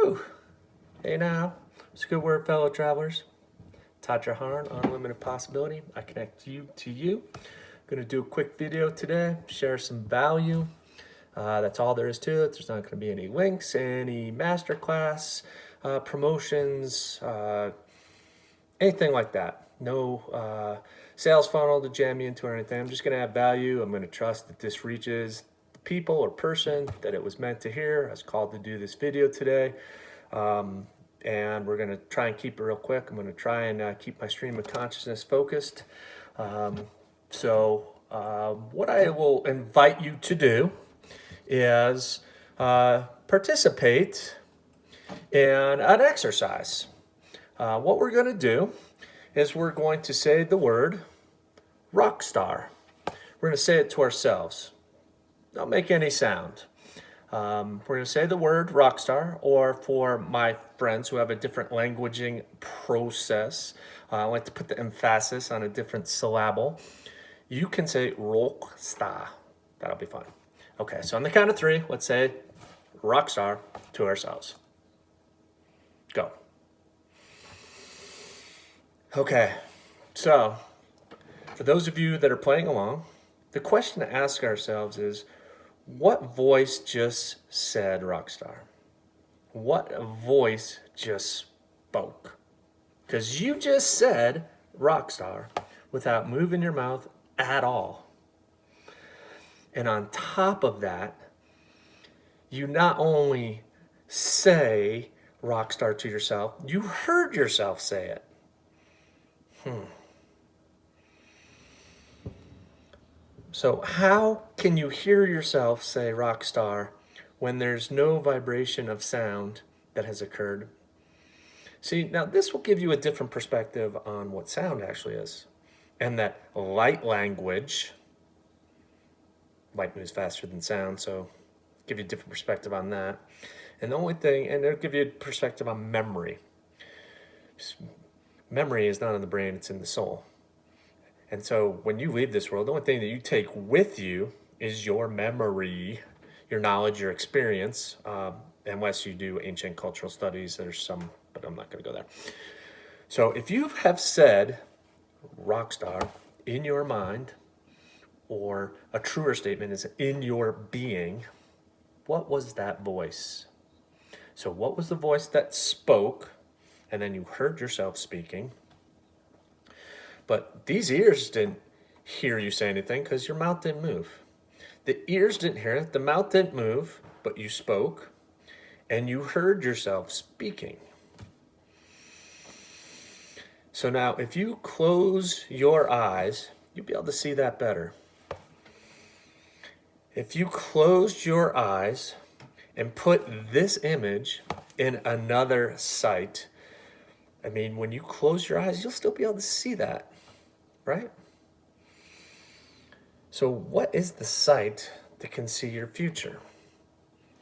Woo! Hey now, it's a good word, fellow travelers. Todd Treharne, Unlimited Possibility. I connect you to you. I'm gonna do a quick video today, share some value. That's all there is to it. There's not gonna be any links, any masterclass promotions, anything like that. No sales funnel to jam you into or anything. I'm just gonna add value. I'm gonna trust that this reaches the people or person that it was meant to hear. I was called to do this video today. And we're gonna try and keep it real quick. I'm gonna try and keep my stream of consciousness focused. What I will invite you to do is participate in an exercise. What we're gonna do is we're going to say the word rock star. We're gonna say it to ourselves. Don't make any sound. We're going to say the word rock star, or for my friends who have a different languaging process, I like to put the emphasis on a different syllable. You can say rock star. That'll be fun. Okay, so on the count of three, let's say rock star to ourselves. Go. Okay, so for those of you that are playing along, the question to ask ourselves is, what voice just said rockstar? What voice just spoke? Because you just said rockstar without moving your mouth at all. And on top of that, you not only say rockstar to yourself, you heard yourself say it. So how can you hear yourself say rock star when there's no vibration of sound that has occurred? See, now this will give you a different perspective on what sound actually is. And that light language, light moves faster than sound, so give you a different perspective on that. And the only thing, and it'll give you a perspective on memory. Memory is not in the brain, it's in the soul. And so when you leave this world, the only thing that you take with you is your memory, your knowledge, your experience, unless you do ancient cultural studies. There's some, but I'm not going to go there. So if you have said rock star in your mind, or a truer statement is in your being, what was that voice? So what was the voice that spoke, and then you heard yourself speaking? But these ears didn't hear you say anything because your mouth didn't move. The ears didn't hear it, the mouth didn't move, but you spoke and you heard yourself speaking. So now if you close your eyes, you'll be able to see that better. If you closed your eyes and put this image in another sight, I mean, when you close your eyes, you'll still be able to see that, right? So what is the sight that can see your future?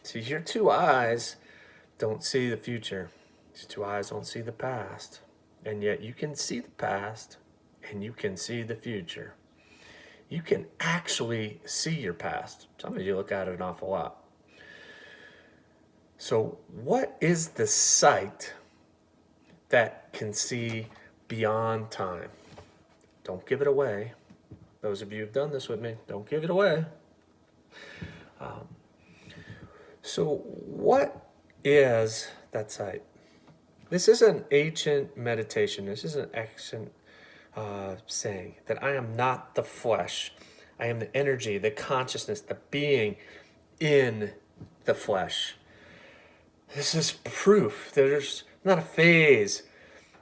See, your two eyes don't see the future. These two eyes don't see the past. And yet you can see the past and you can see the future. You can actually see your past. Some of you look at it an awful lot. So what is the sight that can see beyond time? Don't give it away. Those of you who've done this with me, don't give it away. So what is that sight? This is an ancient meditation. This is an ancient saying that I am not the flesh. I am the energy, the consciousness, the being in the flesh. This is proof. There's not a phase.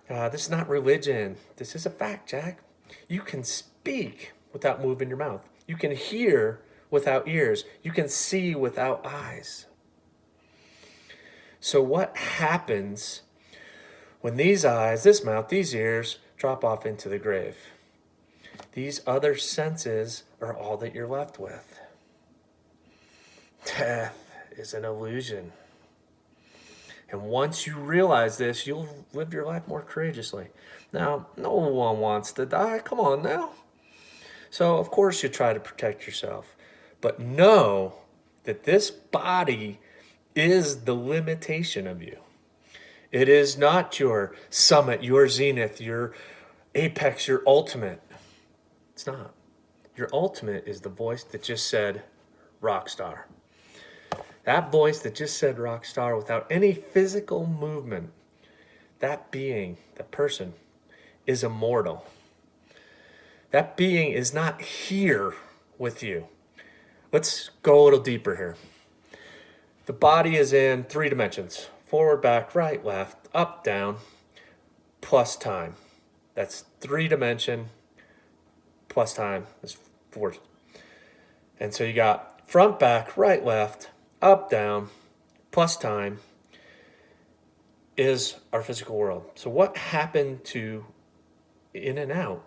This is not religion. This is a fact, Jack. You can speak without moving your mouth. You can hear without ears. You can see without eyes. So what happens when these eyes, this mouth, these ears drop off into the grave? These other senses are all that you're left with. Death is an illusion. And once you realize this, you'll live your life more courageously. Now, no one wants to die. Come on now. So, of course, you try to protect yourself. But know that this body is the limitation of you. It is not your summit, your zenith, your apex, your ultimate. It's not. Your ultimate is the voice that just said rock star. That voice that just said rock star without any physical movement, that being, that person, is immortal. That being is not here with you. Let's go a little deeper here. The body is in 3 dimensions: forward, back, right, left, up, down, plus time. That's 3-dimension plus time is 4. And so you got front, back, right, left, up, down, plus time is our physical world. So what happened to in and out?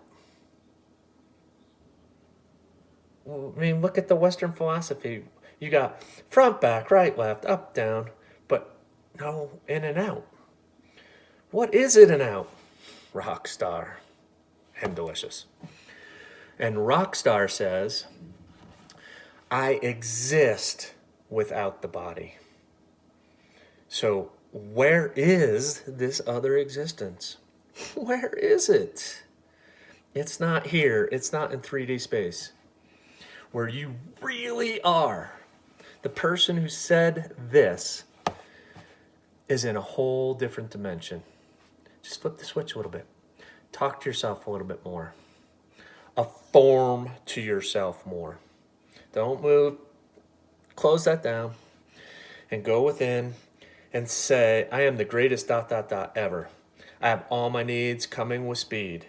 I mean, look at the Western philosophy. You got front, back, right, left, up, down, but no in and out. What is in and out? Rock star and delicious. And Rockstar says, I exist without the body. So where is this other existence? Where is it? It's not here. It's not in 3D space. Where you really are. The person who said this is in a whole different dimension. Just flip the switch a little bit. Talk to yourself a little bit more. Affirm to yourself more. Don't move. Close that down and go within and say, I am the greatest ... ever. I have all my needs coming with speed.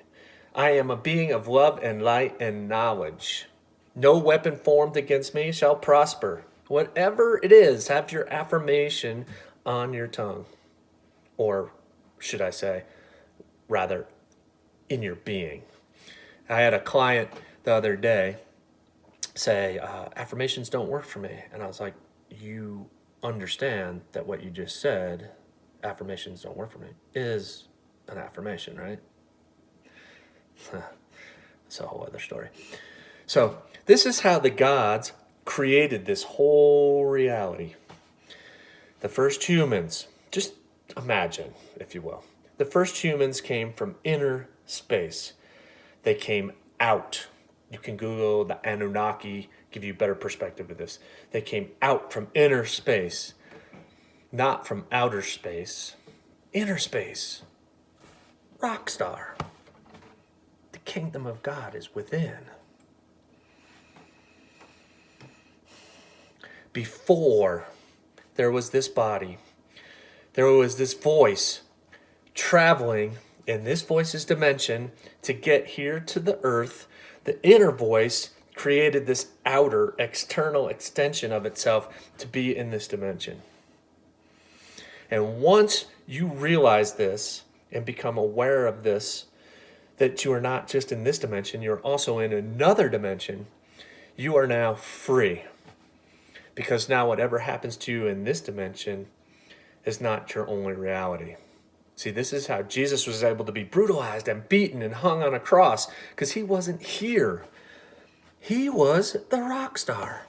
I am a being of love and light and knowledge. No weapon formed against me shall prosper. Whatever it is, have your affirmation on your tongue. Or should I say, rather, in your being. I had a client the other day say, affirmations don't work for me. And I was like, you understand that what you just said, affirmations don't work for me, is an affirmation, right? That's a whole other story. So this is how the gods created this whole reality. The first humans, just imagine, if you will, the first humans came from inner space. They came out. You can Google the Anunnaki, give you a better perspective of this. They came out from inner space, not from outer space. Inner space. Rock star. The kingdom of God is within. Before there was this body, there was this voice traveling in this voice's dimension to get here to the earth. The inner voice created this outer, external extension of itself to be in this dimension. And once you realize this and become aware of this, that you are not just in this dimension, you're also in another dimension, you are now free. Because now whatever happens to you in this dimension is not your only reality. See, this is how Jesus was able to be brutalized and beaten and hung on a cross, because he wasn't here. He was the rock star.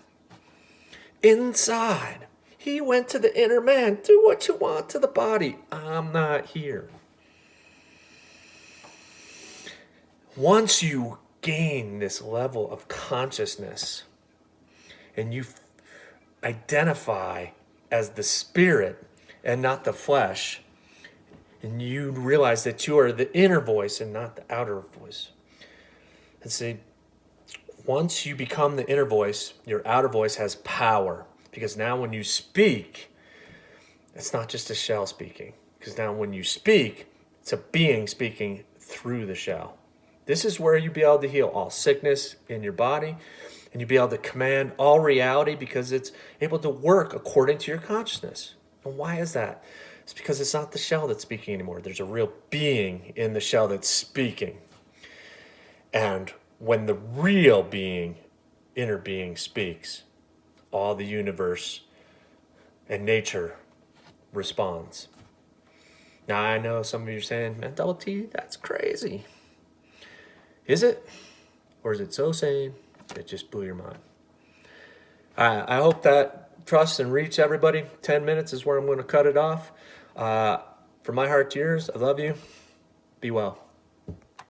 Inside. He went to the inner man. Do what you want to the body. I'm not here. Once you gain this level of consciousness and you identify as the spirit and not the flesh, and you realize that you are the inner voice and not the outer voice. And see, once you become the inner voice, your outer voice has power. Because now when you speak, it's not just a shell speaking. Because now when you speak, it's a being speaking through the shell. This is where you'll be able to heal all sickness in your body. And you'll be able to command all reality because it's able to work according to your consciousness. And why is that? It's because it's not the shell that's speaking anymore. There's a real being in the shell that's speaking. And when the real being, inner being, speaks, all the universe and nature responds. Now, I know some of you are saying, man, Double T, that's crazy. Is it? Or is it so sane it just blew your mind? I hope that trust and reach everybody. 10 minutes is where I'm going to cut it off. From my heart to yours, I love you. Be well.